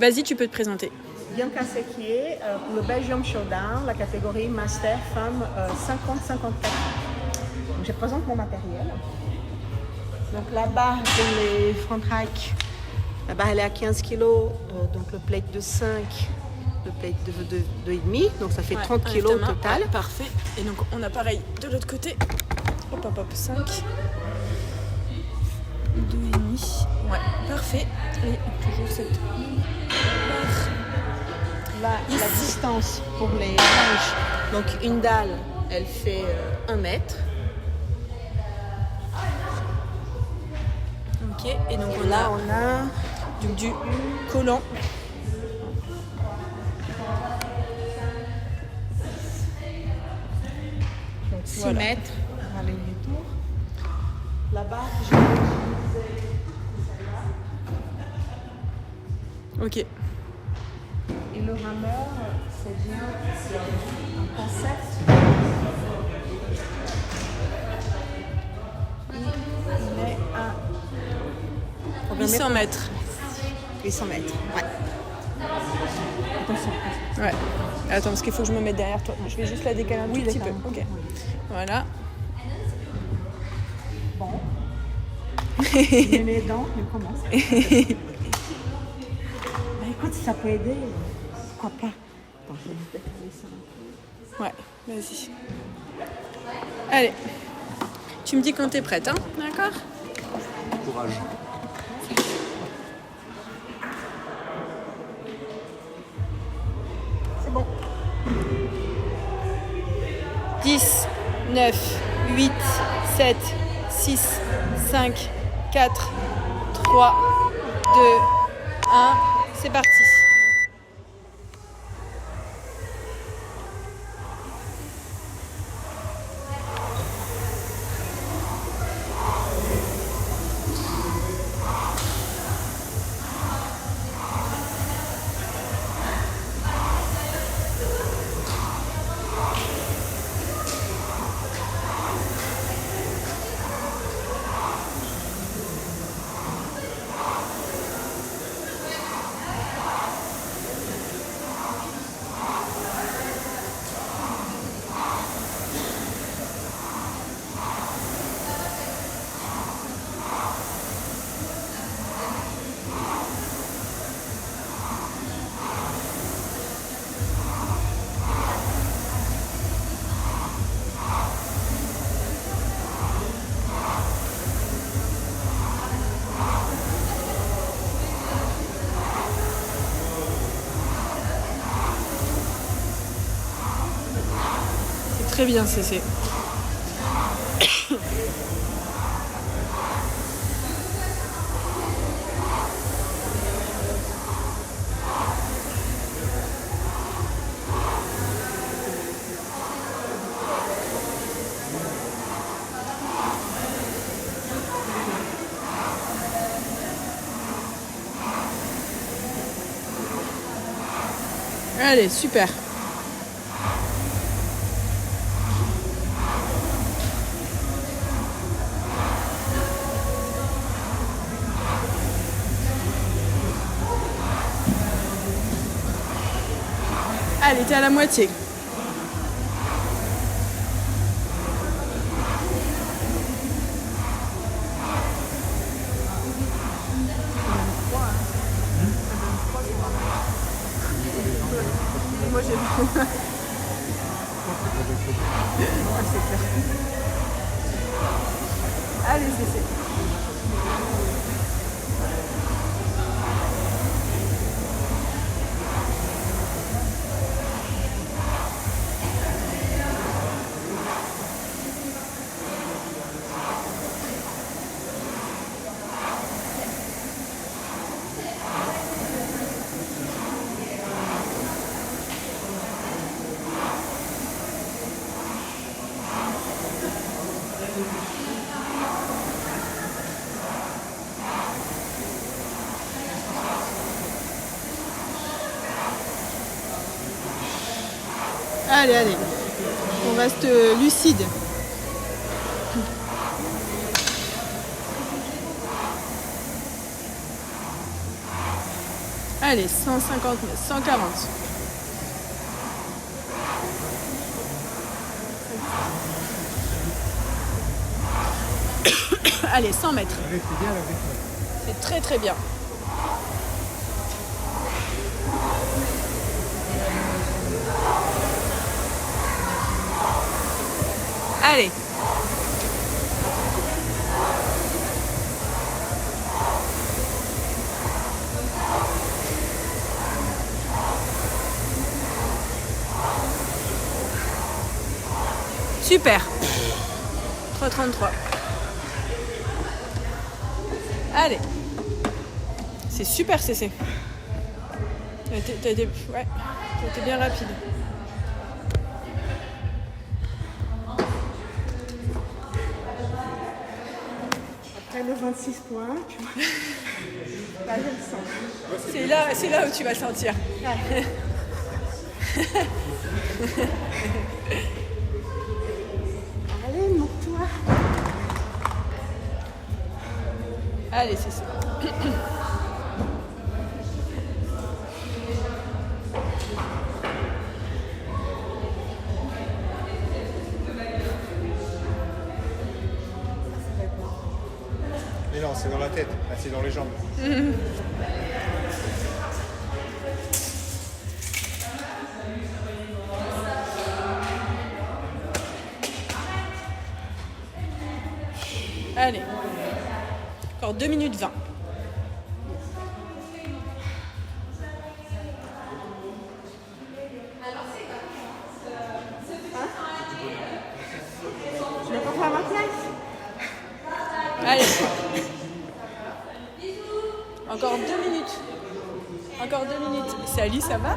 Vas-y, tu peux te présenter. Bianca Sequier, pour le Belgium Showdown, la catégorie Master Femme 50-54. Je présente mon matériel. Donc la barre pour les front hike, la barre elle est à 15 kg, donc le plate de 5, le plate de 2,5, donc ça fait 30 kg au total. Ouais, parfait. Et donc on a pareil de l'autre côté. Hop, hop, hop, 5. 2,5. Ouais, parfait. Et toujours cette barre. Là, la distance pour les manches, donc une dalle, elle fait 1 mètre. Ok, et donc Et là, on a du collant. Donc 6 Voilà. mètres à la ligne du tour. La barre que j'ai utilisée, Ok. et le rameur, c'est bien un concept. Il est à 800 mètres. 800 mètres, ouais. Attention. Ouais. Attends, parce qu'il faut que je me mette derrière toi. Je vais juste la décaler un tout petit peu. Ok. Voilà. Bon. Je mets les dents, je commence. Bah, écoute, si ça peut aider, pourquoi pas. Attends, je vais juste décaler ça. Ouais, vas-y. Allez. Tu me dis quand t'es prête, hein? D'accord? Courage. C'est bon. 10, 9, 8, 7, 6, 5, 4, 3, 2, 1. C'est parti. Très bien, Cécé. Allez, super. Allez, t'es à la moitié. Moi j'ai vu. C'est clair. Allez, c'est. Allez, allez. On reste lucide. Allez, 150 mètres, 140. Allez, 100 mètres. C'est très très bien. Allez. Super. 3,33. Allez. C'est super CC. T'as été bien rapide. Après le 26 points, tu vois. Là, je le sens. C'est là où tu vas sentir. Allez, monte-toi. Allez, c'est ça. Mais non, c'est dans la tête, là, c'est dans les jambes. Allez. Encore 2 minutes 20. Tu veux pas faire ma place? Allez. Encore 2 minutes. Encore 2 minutes. Salut, ça va?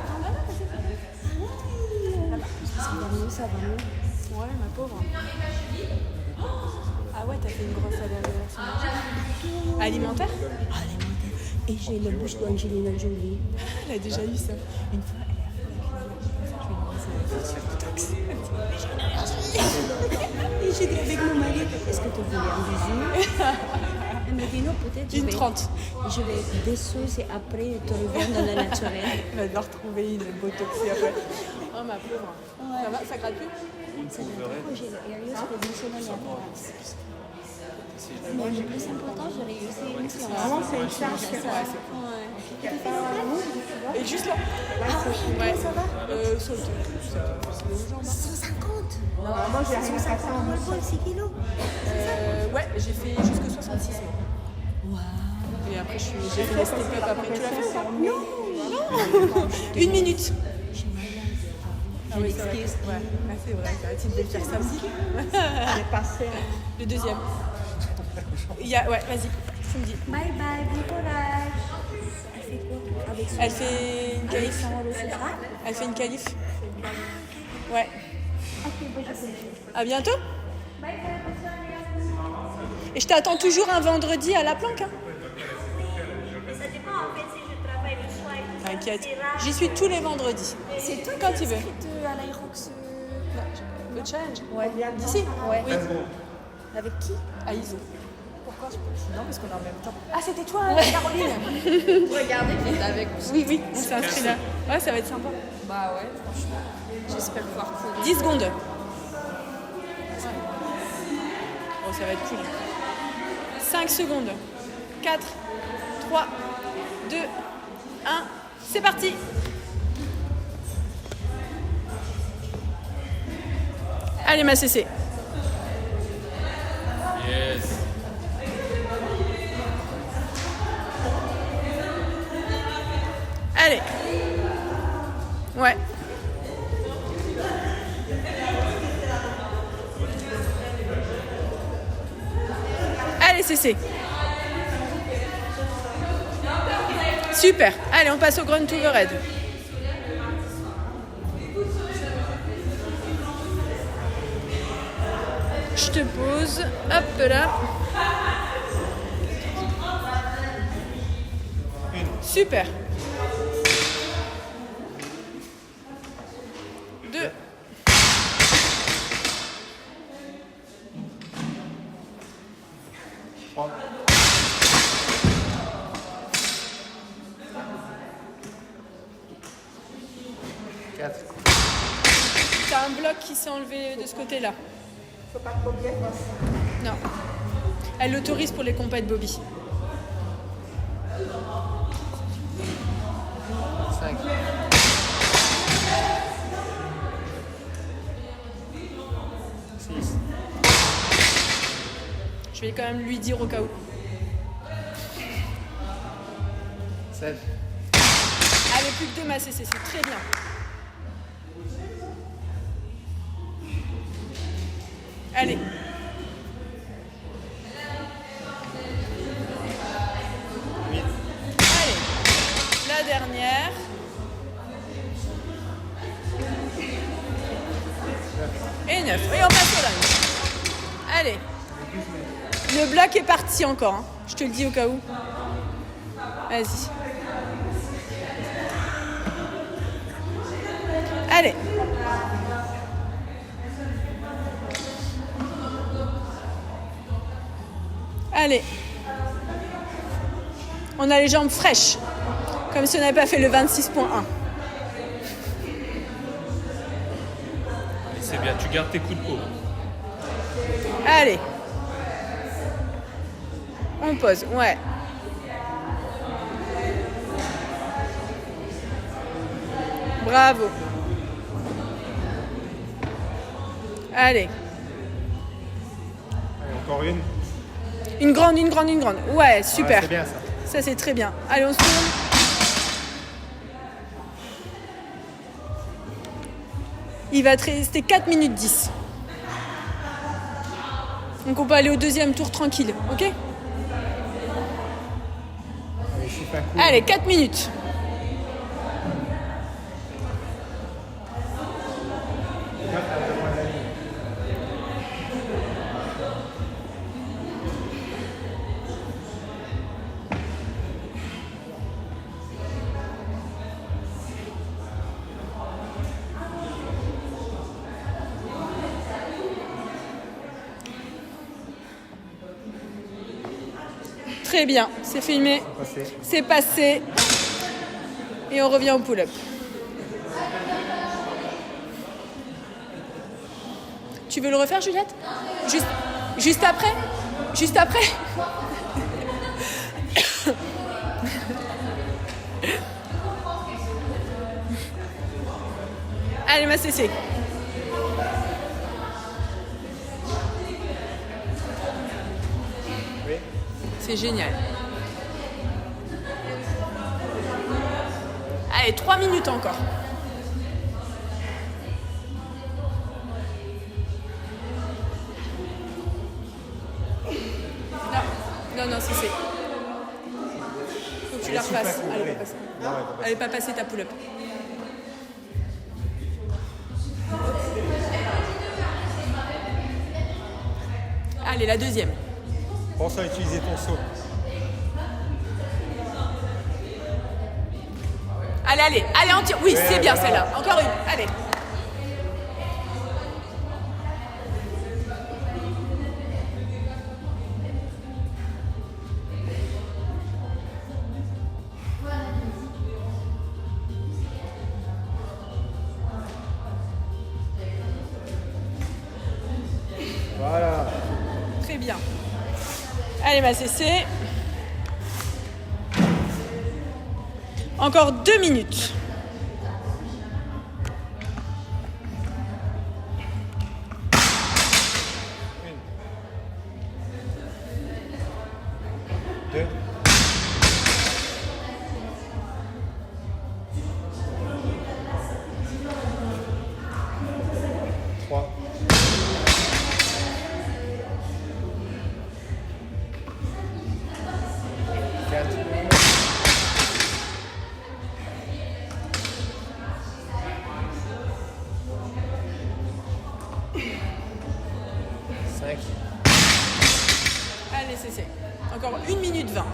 Ça va mieux. Ouais, ma pauvre. Ah ouais, t'as fait une grosse alerte alimentaire? Et j'ai le bouche d'Angelina Jolie. Elle a déjà eu ça. Une fois, et j'ai dit avec mon mari, est-ce que tu voulais un bisou? Elle m'a dit non, peut-être. Une 30. Je vais être déçue et après tu reviens dans le naturel. Elle va devoir retrouver une botoxie après. Oh ma pauvre. Ça va? Ça gratte plus? C'est j'ai le Arius positionnement. Mais le plus important, j'ai réussi une séance. Vraiment, c'est une charge. Et juste là? Ouais, ça va? Saute. C'est aux jambes. 150. Non, moi j'ai rien à ça en Moi, 6 kilos. Ouais, j'ai fait jusque 66. Waouh. Et après, j'ai fait les step-up après. Tu l'as fait ou pas? Non. 1 minute. Ah oui, c'est vrai. Ouais, ah, c'est vrai. Tu devais le faire samedi. Elle est passée. Le deuxième. Ouais, vas-y. Tu me dis. Bye bye, bon courage. Elle fait quoi avec son Elle fait une qualif. Elle fait une qualif. Ouais. À bientôt. Et je t'attends toujours un vendredi à la planque. Hein. Ça dépend en fait si je travaille le soir et tout ça. T'inquiète. J'y suis tous les vendredis. C'est toi Quand qui tu veux. es inscrite à l'Aerox. Le challenge. Ouais. D'ici. Ouais. Oui. Avec qui? À Iso. Pourquoi je pense? Non, parce qu'on est en même temps. Ah, c'était toi, Caroline. Regardez qui est avec vous. Oui, on s'est inscrit là. Ouais, ça va être sympa. Bah ouais, franchement. J'espère pouvoir courir. 10 secondes. Bon, ça va être cool. 5 secondes. 4, 3, 2, 1. C'est parti. Allez, ma CC. Yes. Allez. Ouais. Allez, CC. Super. Allez, on passe au Grunt Overhead. Je te pose. Hop là. Super. 2. 4. T'as un bloc qui s'est enlevé de ce côté-là. Faut pas trop bien passer. Non. Elle l'autorise pour les compètes Bobby. 5. 6. Je vais quand même lui dire au cas où. 7. Allez, plus que 2 massés, c'est très bien. Allez. Allez. La dernière. Et 9. Et on passe au line. Allez. Le bloc est parti encore. Hein. Je te le dis au cas où. Vas-y. Allez. Allez. On a les jambes fraîches. Comme si on n'avait pas fait le 26.1. C'est bien, tu gardes tes coups de peau. Allez. On pose, ouais. Bravo. Allez. Allez, encore une. Une grande, une grande, une grande. Ouais, super. Ouais, c'est bien ça. Ça, c'est très bien. Allez, on se tourne. Il va te rester 4 minutes 10. Donc, on peut aller au deuxième tour tranquille, ok? Allez, je suis pas cool. Allez, 4 minutes. Très bien, c'est filmé, c'est passé. Et on revient au pull-up. Tu veux le refaire, Juliette? Juste après? Juste après? Allez, ma CC. C'est génial. Allez, 3 minutes encore. Non, non, c'est. Faut que tu la refasses. Elle n'est pas passée. Elle n'est pas passée ta pull-up. Allez, la deuxième. Pense à utiliser ton saut. Allez, allez, allez, on tire. Oui, c'est bien celle-là. Encore une. Allez. Voilà. Très bien. Allez, ma CC. Encore 2 minutes. Une. 2. 3. 4. 5. Allez, CC. Encore 1 minute 20.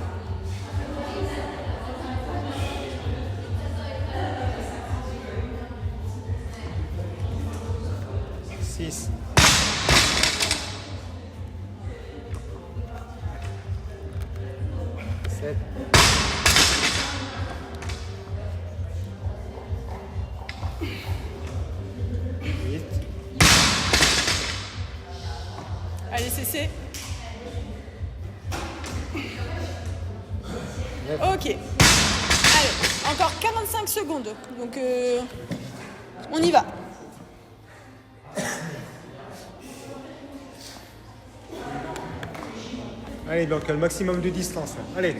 Six. 7. 8. baisser. Ok. Allez, encore 45 secondes. Donc, on y va. Allez, donc le maximum de distance. Là. Allez.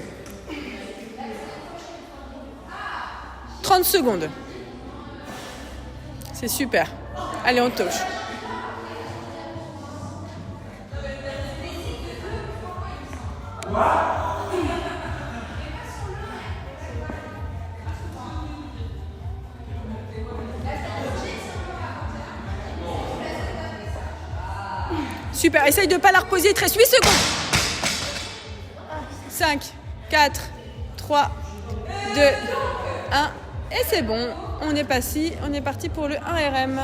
30 secondes. C'est super. Allez, on touche. Super, essaye de ne pas la reposer, il te reste 8 secondes. 5, 4, 3, 2, 1. Et c'est bon, on est parti pour le 1RM.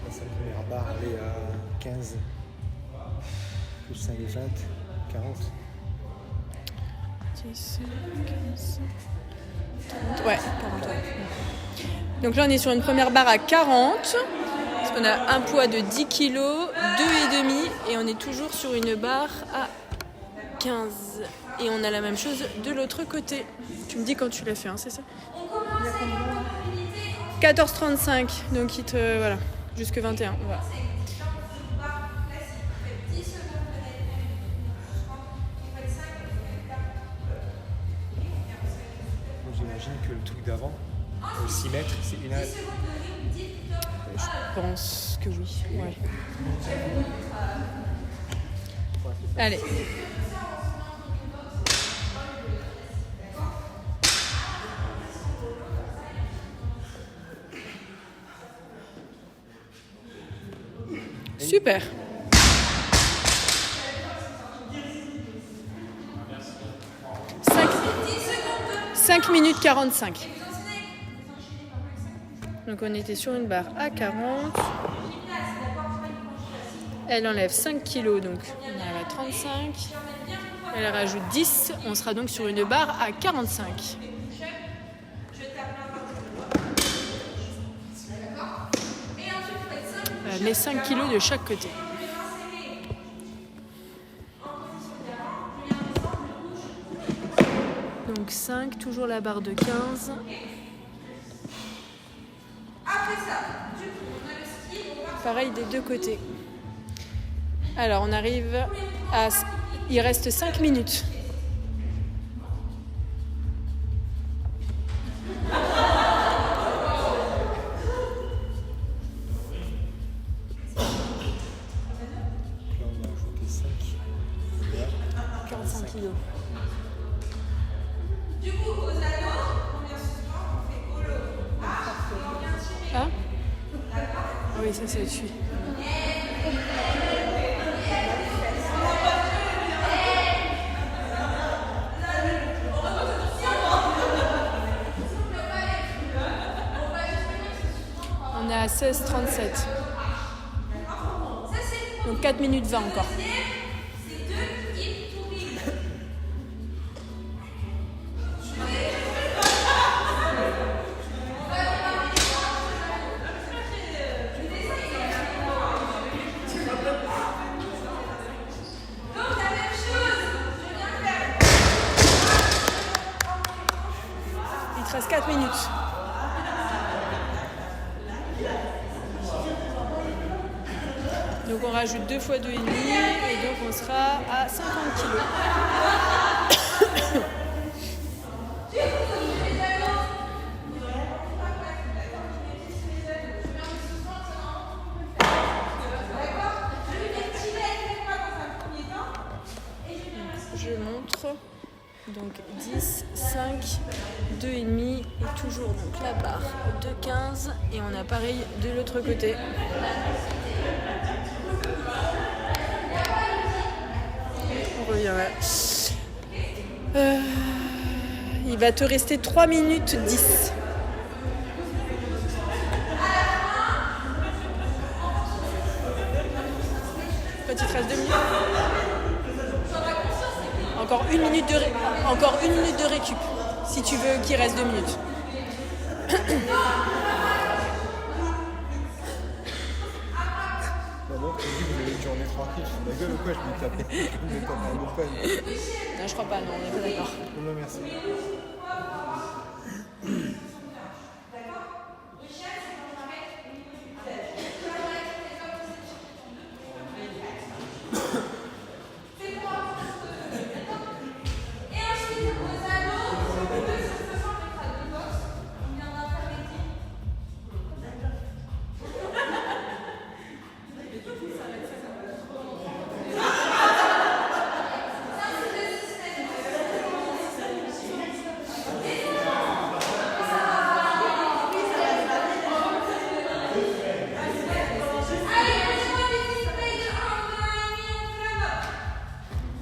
Cette première barre, elle est à 15, plus 5 et 20, 40. 10, 15, 30, ouais, 40. Ouais. Donc là, on est sur une première barre à 40, parce qu'on a un poids de 10 kg, 2,5, et on est toujours sur une barre à 15. Et on a la même chose de l'autre côté. Tu me dis quand tu l'as fait, hein, c'est ça ? 14,35, donc il te... voilà, jusque 21. Voilà. J'imagine que le truc d'avant, le 6 mètres, c'est une heure. Je pense que oui. Ouais. Allez. Super. 5 minutes 45. Donc on était sur une barre à 40. Elle enlève 5 kilos, donc on arrive à 35. Elle rajoute 10, on sera donc sur une barre à 45. Elle met 5 kilos de chaque côté. Donc 5, toujours la barre de 15. Pareil des deux côtés. Alors on arrive à... Il reste 5 minutes. Là, on a ajouté 5. 45 kilos. Du coup, aux anneaux, combien ce soir on fait holo. Ah, et on vient tirer. Ah oui, ça c'est au-dessus. On est à 16,37. Donc 4 minutes 20 encore. C'est 2 hip to hip. Donc la même chose, je viens faire. Il te reste 4 minutes. Donc on rajoute 2 fois 2,5 et donc on sera à 50 kilos. Je montre. Donc 10, 5, 2,5 et toujours donc la barre de 15 et on a pareil de l'autre côté. On revient là. Il va te rester 3 minutes 10. Quand il te reste 2 minutes. Encore une minute de récup, si tu veux qu'il reste 2 minutes. d'heure, tu me dis que vous avez une journée tranquille. Je suis la gueule ou quoi? Je me tape un open. Non, je crois pas, non, on n'est pas d'accord. Non, merci.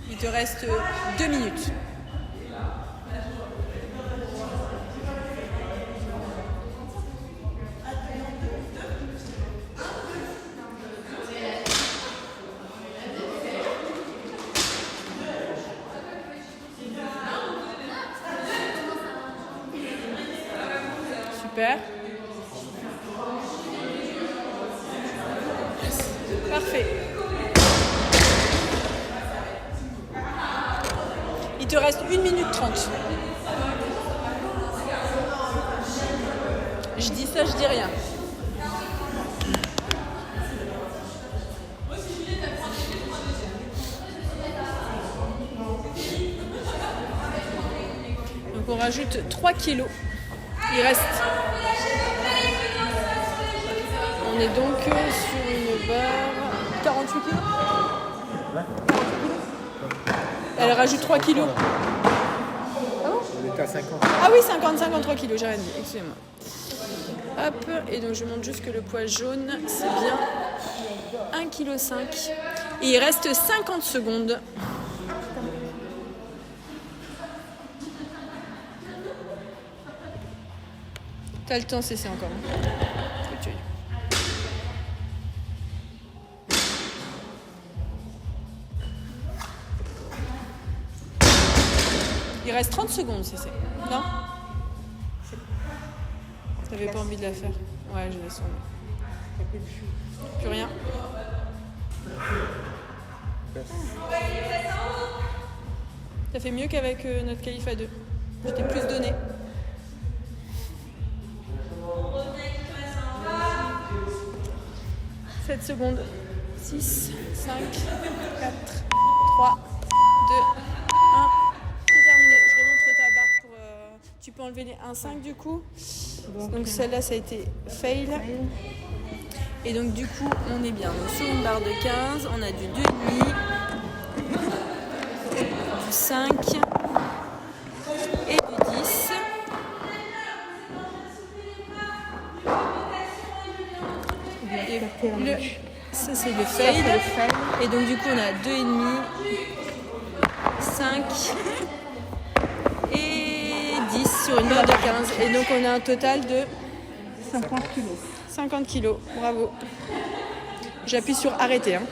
Il te reste 2 minutes. Super. Parfait. Il te reste 1 minute 30. Je dis ça, je dis rien. Donc on rajoute 3 kilos. Il reste. On est donc sur une barre 48 kilos. Elle rajoute 3 kilos. On était à 50. Ah oui, 53 kilos, j'ai rien dit, excusez-moi. Hop, et donc je montre juste que le poids jaune, c'est bien 1,5 kg. Et il reste 50 secondes. T'as le temps, c'est encore. Faut que tu ailles. Il reste 30 secondes, c'est. Non? T'avais pas envie de la faire? Ouais, je laisse tomber. Plus rien? T'as fait mieux qu'avec notre qualif à 2. Je t'ai plus donné. « 7 secondes. 6, 5, 4, 3, 2, 1. C'est terminé. Je remonte ta barre pour... Tu peux enlever les 1,5 du coup. Donc celle-là, ça a été fail. Et donc du coup, on est bien. Donc, sur une barre de 15, on a du 2,5, du 5 et du 10. Et ça c'est le fail. Et donc du coup on a 2,5, 5 et 10 sur une barre de 15. Et donc on a un total de 50 kilos. 50 kilos. Bravo. J'appuie sur arrêter. Hein.